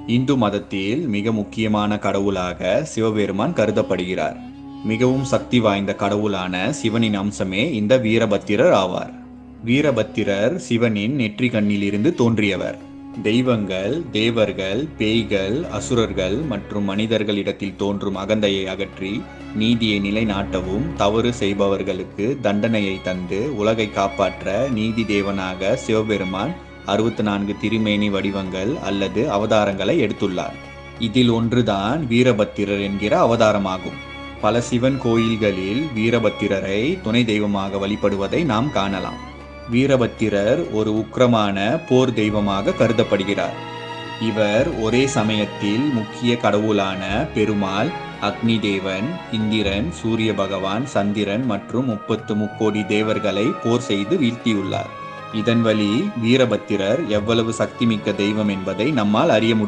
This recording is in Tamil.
இந்து மதத்தில் மிக முக்கியமான கடவுளாக சிவபெருமான் கருதப்படுகிறார். மிகவும் சக்தி வாய்ந்த கடவுளான சிவனின் அம்சமே இந்த வீரபத்திரர் ஆவார். வீரபத்திரர் சிவனின் நெற்றி கண்ணிலிருந்து தோன்றியவர். தெய்வங்கள், தேவர்கள், பேய்கள், அசுரர்கள் மற்றும் மனிதர்களிடத்தில் தோன்றும் அகந்தையை அகற்றி நீதியை நிலைநாட்டவும் தவறு செய்பவர்களுக்கு தண்டனையை தந்து உலகை காப்பாற்ற நீதி தேவனாக சிவபெருமான் 64 திருமேனி வடிவங்கள் அல்லது அவதாரங்களை எடுத்துள்ளார். இதில் ஒன்றுதான் வீரபத்திரர் என்கிற அவதாரமாகும். பல சிவன் கோயில்களில் வீரபத்திரரை துணை தெய்வமாக வழிபடுவதை நாம் காணலாம். வீரபத்திரர் ஒரு உக்கிரமான போர் தெய்வமாக கருதப்படுகிறார். இவர் ஒரே சமயத்தில் முக்கிய கடவுளான பெருமாள், அக்னி தேவன், இந்திரன், சூரிய பகவான், சந்திரன் மற்றும் 30 முக்கோடி தேவர்களை போர் செய்து வீழ்த்தியுள்ளார். இதன் வழி வீரபத்திரர் எவ்வளவு சக்திமிக்க தெய்வம் என்பதை நம்மால் அறிய முடியும்.